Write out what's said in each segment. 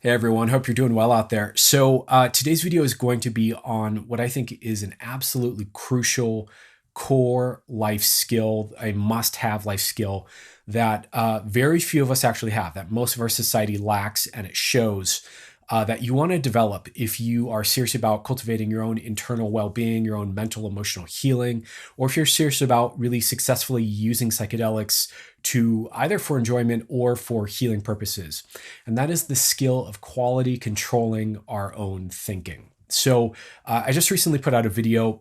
Hey everyone, hope you're doing well out there. So today's video is going to be on what I think is an absolutely crucial core life skill, a must-have life skill that very few of us actually have, that most of our society lacks, and it shows that you want to develop if you are serious about cultivating your own internal well-being, your own mental, emotional healing, or if you're serious about really successfully using psychedelics to either for enjoyment or for healing purposes. And that is the skill of quality controlling our own thinking. So I just recently put out a video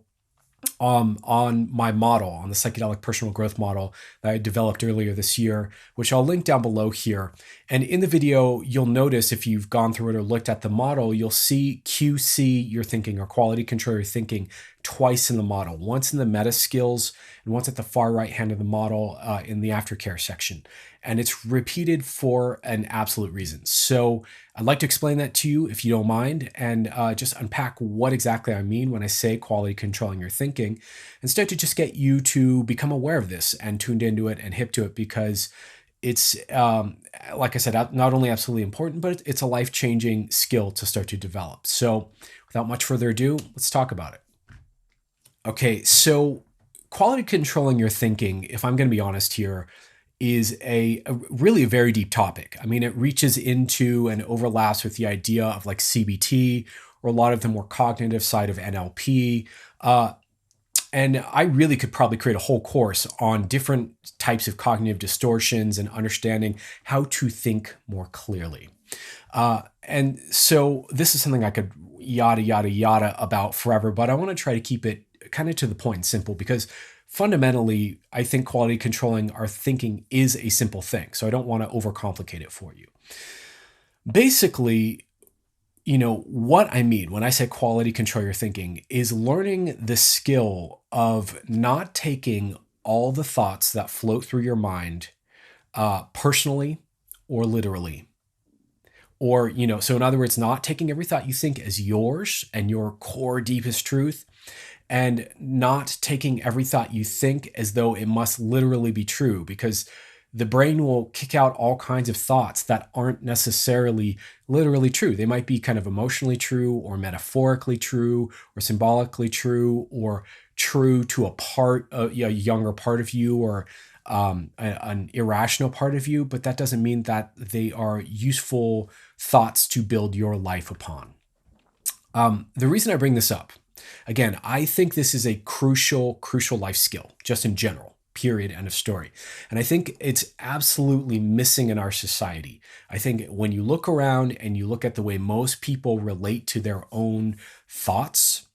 on my model, on the psychedelic personal growth model that I developed earlier this year, which I'll link down below here. And in the video, you'll notice if you've gone through it or looked at the model, you'll see QC your thinking, or quality control your thinking, twice in the model, once in the meta skills and once at the far right hand of the model in the aftercare section. And it's repeated for an absolute reason. So I'd like to explain that to you if you don't mind, and just unpack what exactly I mean when I say quality controlling your thinking, and start to just get you to become aware of this and tuned into it and hip to it, because it's, like I said, not only absolutely important, but it's a life-changing skill to start to develop. So without much further ado, let's talk about it. Okay, so quality controlling your thinking, if I'm going to be honest here, is a really a very deep topic. I mean, it reaches into and overlaps with the idea of like CBT, or a lot of the more cognitive side of NLP. And I really could probably create a whole course on different types of cognitive distortions and understanding how to think more clearly. And so this is something I could yada, yada, yada about forever, but I want to try to keep it kind of to the point and simple, because fundamentally, I think quality controlling our thinking is a simple thing. So I don't want to overcomplicate it for you. Basically, what I mean when I say quality control your thinking is learning the skill of not taking all the thoughts that float through your mind personally or literally. Or, so in other words, not taking every thought you think as yours and your core deepest truth, and not taking every thought you think as though it must literally be true, because the brain will kick out all kinds of thoughts that aren't necessarily literally true. They might be kind of emotionally true, or metaphorically true, or symbolically true, or true to a younger part of you, or an irrational part of you, but that doesn't mean that they are useful thoughts to build your life upon. The reason I bring this up, again, I think this is a crucial life skill, just in general, period, end of story. And I think it's absolutely missing in our society. I think when you look around and you look at the way most people relate to their own thoughts,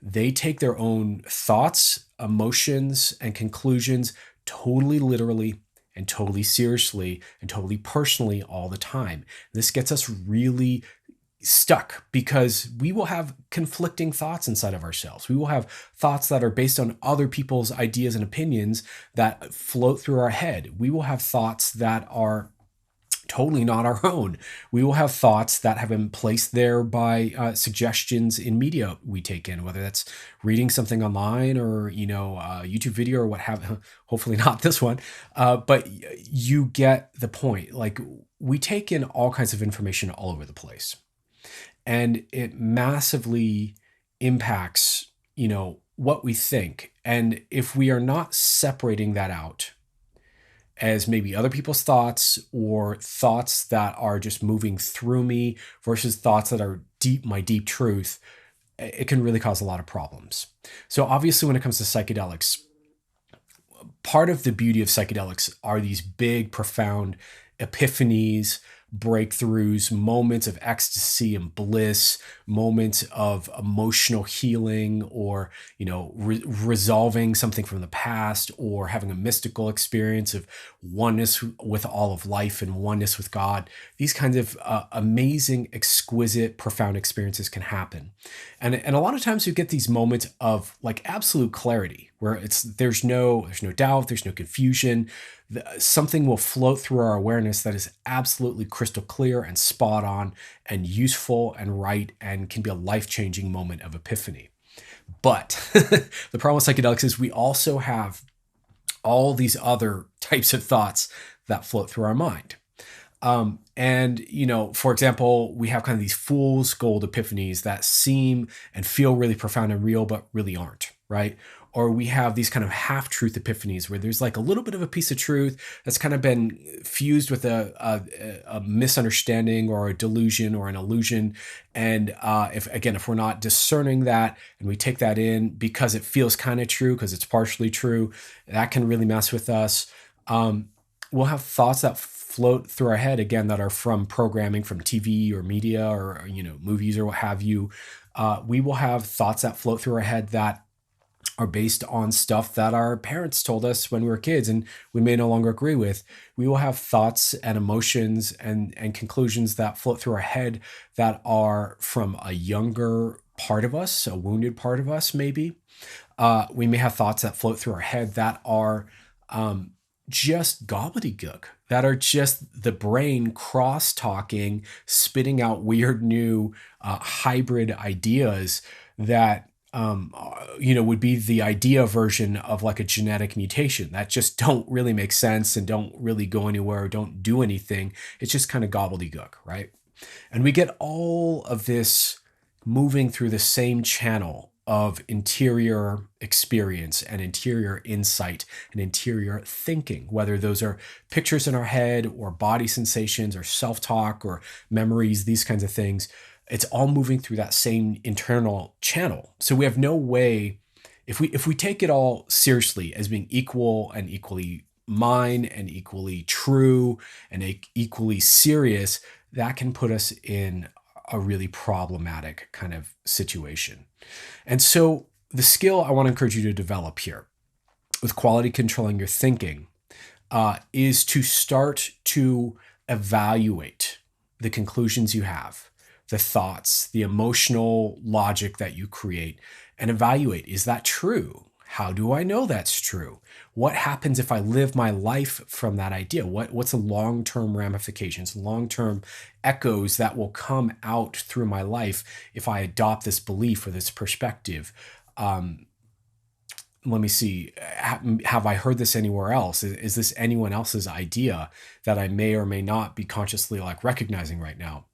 they take their own thoughts, emotions, and conclusions totally literally and totally seriously and totally personally all the time. This gets us really stuck, because we will have conflicting thoughts inside of ourselves. We will have thoughts that are based on other people's ideas and opinions that float through our head. We will have thoughts that are totally not our own. We will have thoughts that have been placed there by suggestions in media we take in, whether that's reading something online, or a YouTube video, or what have. Hopefully not this one, but you get the point. Like, we take in all kinds of information all over the place, and it massively impacts what we think. And if we are not separating that out as maybe other people's thoughts, or thoughts that are just moving through me, versus thoughts that are my deep truth, it can really cause a lot of problems. So obviously, when it comes to psychedelics, part of the beauty of psychedelics are these big, profound epiphanies, breakthroughs, moments of ecstasy and bliss, moments of emotional healing, or resolving something from the past, or having a mystical experience of oneness with all of life and oneness with God. These kinds of amazing, exquisite, profound experiences can happen, and a lot of times you get these moments of like absolute clarity, where there's no doubt, there's no confusion. Something will float through our awareness that is absolutely crystal clear and spot on and useful and right, and can be a life-changing moment of epiphany. But the problem with psychedelics is we also have all these other types of thoughts that float through our mind. And, for example, we have kind of these fool's gold epiphanies that seem and feel really profound and real, but really aren't, right? Or we have these kind of half-truth epiphanies where there's like a little bit of a piece of truth that's kind of been fused with a misunderstanding or a delusion or an illusion. And if we're not discerning that and we take that in because it feels kind of true, because it's partially true, that can really mess with us. We'll have thoughts that float through our head again that are from programming, from TV or media or movies or what have you. We will have thoughts that float through our head that are based on stuff that our parents told us when we were kids and we may no longer agree with. We will have thoughts and emotions and conclusions that float through our head that are from a younger part of us, a wounded part of us, maybe. We may have thoughts that float through our head that are just gobbledygook, that are just the brain cross-talking, spitting out weird new hybrid ideas that would be the idea version of like a genetic mutation that just don't really make sense and don't really go anywhere or don't do anything. It's just kind of gobbledygook, right? And we get all of this moving through the same channel of interior experience and interior insight and interior thinking, whether those are pictures in our head or body sensations or self-talk or memories, these kinds of things. It's all moving through that same internal channel. So we have no way, if we take it all seriously as being equal and equally mine and equally true and equally serious, that can put us in a really problematic kind of situation. And so the skill I want to encourage you to develop here with quality controlling your thinking is to start to evaluate the conclusions you have, the thoughts, the emotional logic that you create, and evaluate, is that true? How do I know that's true? What happens if I live my life from that idea? What's the long-term ramifications, long-term echoes that will come out through my life if I adopt this belief or this perspective? Let me see. Have I heard this anywhere else? Is this anyone else's idea that I may or may not be consciously like recognizing right now?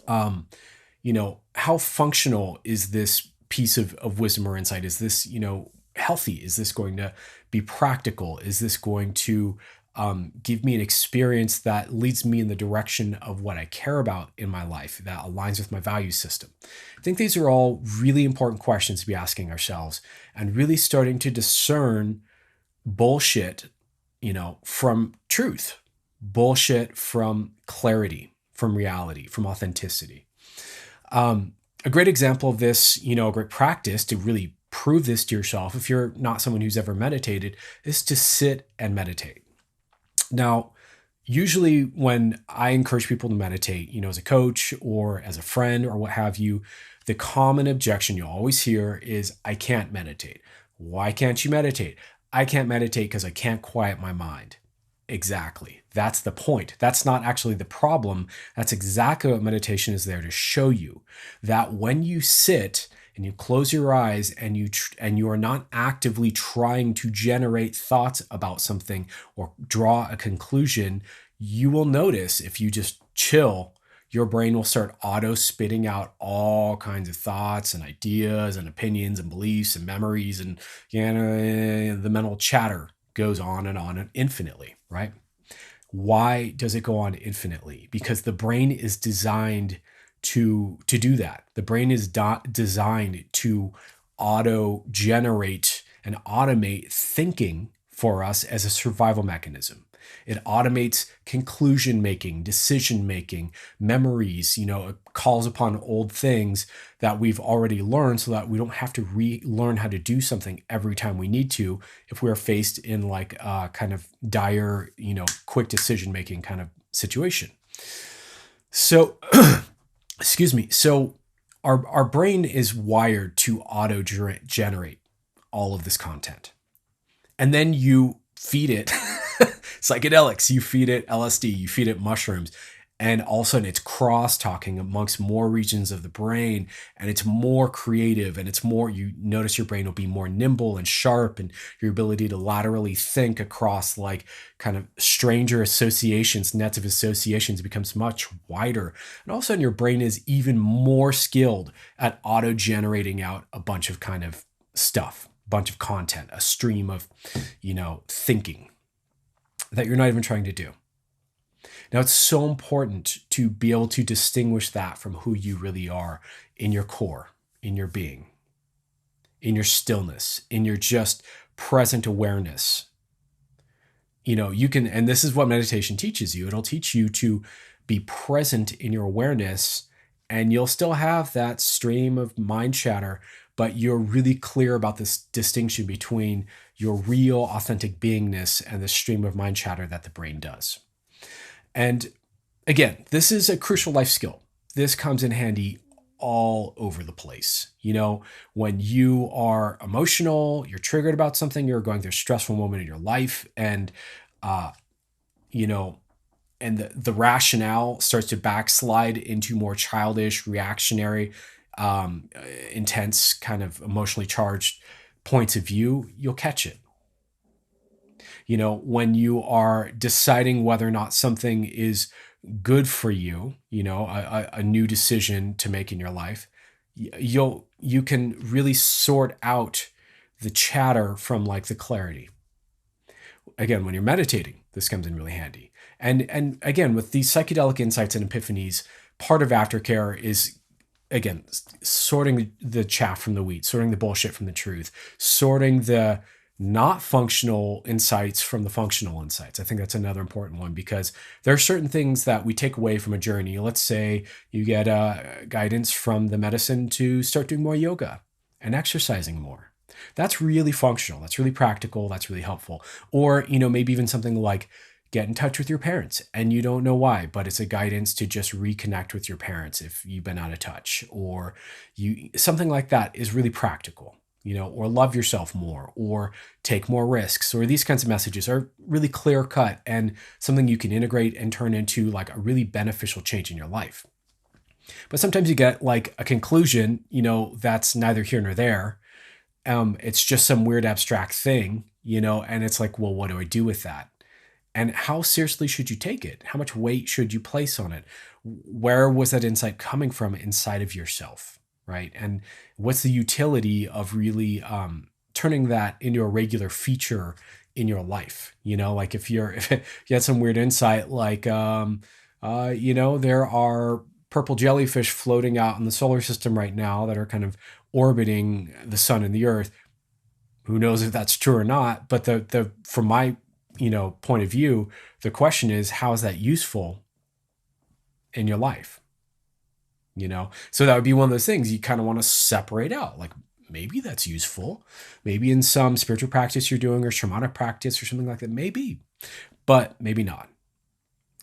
How functional is this piece of wisdom or insight? Is this, healthy? Is this going to be practical? Is this going to give me an experience that leads me in the direction of what I care about in my life, that aligns with my value system? I think these are all really important questions to be asking ourselves and really starting to discern bullshit, from truth, bullshit from clarity, from reality, from authenticity. A great example of this, a great practice to really prove this to yourself, if you're not someone who's ever meditated, is to sit and meditate. Now, usually when I encourage people to meditate, as a coach or as a friend or what have you, the common objection you'll always hear is, I can't meditate. Why can't you meditate? I can't meditate because I can't quiet my mind. Exactly. That's the point. That's not actually the problem. That's exactly what meditation is there to show you, that when you sit and you close your eyes and you are not actively trying to generate thoughts about something or draw a conclusion, you will notice if you just chill, your brain will start auto spitting out all kinds of thoughts and ideas and opinions and beliefs and memories, and the mental chatter goes on and infinitely, right? Why does it go on infinitely? Because the brain is designed to do that. The brain is designed to auto-generate and automate thinking for us as a survival mechanism. It automates conclusion making, decision making, memories, it calls upon old things that we've already learned so that we don't have to relearn how to do something every time we need to if we're faced in like a kind of dire, quick decision making kind of situation. So, excuse me. So our brain is wired to auto-generate all of this content. And then you feed it psychedelics, you feed it LSD, you feed it mushrooms, And all of a sudden it's cross talking amongst more regions of the brain, and it's more creative, and it's more, you notice your brain will be more nimble and sharp, and your ability to laterally think across like kind of stranger associations, nets of associations, becomes much wider. And all of a sudden your brain is even more skilled at auto generating out a bunch of kind of stuff, a bunch of content, a stream of, thinking that you're not even trying to do. Now, it's so important to be able to distinguish that from who you really are in your core, in your being, in your stillness, in your just present awareness. You can, and this is what meditation teaches you. It'll teach you to be present in your awareness, and you'll still have that stream of mind chatter, but you're really clear about this distinction between your real authentic beingness and the stream of mind chatter that the brain does. And again, this is a crucial life skill. This comes in handy all over the place. When you are emotional, you're triggered about something, you're going through a stressful moment in your life, and, and the rationale starts to backslide into more childish, reactionary, intense, kind of emotionally charged points of view, you'll catch it. When you are deciding whether or not something is good for you, a new decision to make in your life, you can really sort out the chatter from like the clarity. Again, when you're meditating, this comes in really handy. And again, with these psychedelic insights and epiphanies, part of aftercare is, again, sorting the chaff from the wheat, sorting the bullshit from the truth, sorting the not functional insights from the functional insights. I think that's another important one, because there are certain things that we take away from a journey. Let's say you get guidance from the medicine to start doing more yoga and exercising more. That's really functional. That's really practical. That's really helpful. Or, maybe even something like get in touch with your parents, and you don't know why, but it's a guidance to just reconnect with your parents if you've been out of touch, or something like that is really practical. Or love yourself more, or take more risks, or these kinds of messages are really clear cut and something you can integrate and turn into like a really beneficial change in your life. But sometimes you get like a conclusion, that's neither here nor there. It's just some weird abstract thing, and it's like, well, what do I do with that? And how seriously should you take it? How much weight should you place on it? Where was that insight coming from inside of yourself? Right? And what's the utility of really turning that into a regular feature in your life? Like if you had some weird insight, like, there are purple jellyfish floating out in the solar system right now that are kind of orbiting the sun and the earth. Who knows if that's true or not? But from my, point of view, the question is, how is that useful in your life? So that would be one of those things you kind of want to separate out. Like, maybe that's useful. Maybe in some spiritual practice you're doing, or shamanic practice or something like that. Maybe, but maybe not.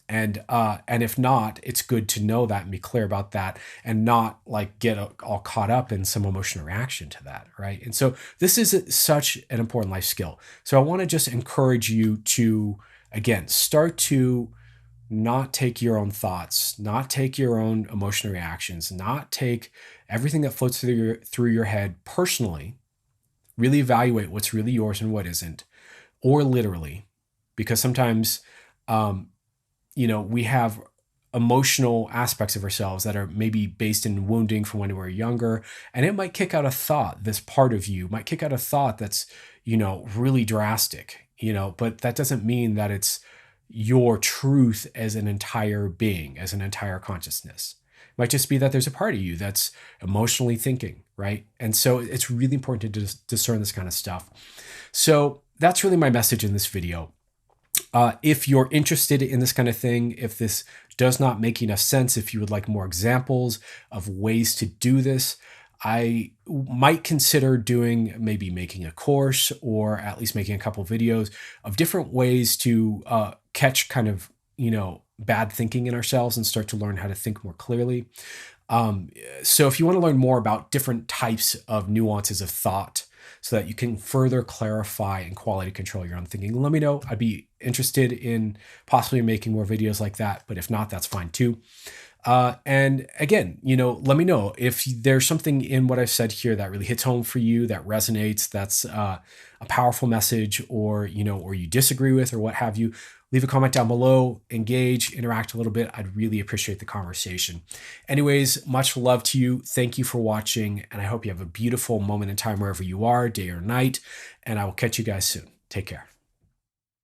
And if not, it's good to know that and be clear about that, and not like get all caught up in some emotional reaction to that. Right. And so this is such an important life skill. So I want to just encourage you to, again, start to not take your own thoughts, not take your own emotional reactions, not take everything that floats through your head personally. Really evaluate what's really yours and what isn't, or literally, because sometimes, we have emotional aspects of ourselves that are maybe based in wounding from when we were younger, and it might kick out a thought. This part of you might kick out a thought that's, really drastic, but that doesn't mean that it's your truth as an entire being, as an entire consciousness. It might just be that there's a part of you that's emotionally thinking, right? And so it's really important to discern this kind of stuff. So that's really my message in this video. If you're interested in this kind of thing, if this does not make enough sense, if you would like more examples of ways to do this, I might consider maybe making a course, or at least making a couple videos of different ways to catch kind of, bad thinking in ourselves and start to learn how to think more clearly. So if you want to learn more about different types of nuances of thought, so that you can further clarify and quality control your own thinking. Let me know. I'd be interested in possibly making more videos like that, but if not, that's fine too. And again, let me know if there's something in what I've said here that really hits home for you, that resonates, that's a powerful message, or you disagree with, or what have you. Leave a comment down below, engage, interact a little bit. I'd really appreciate the conversation. Anyways, much love to you. Thank you for watching, and I hope you have a beautiful moment in time wherever you are, day or night, and I will catch you guys soon. Take care.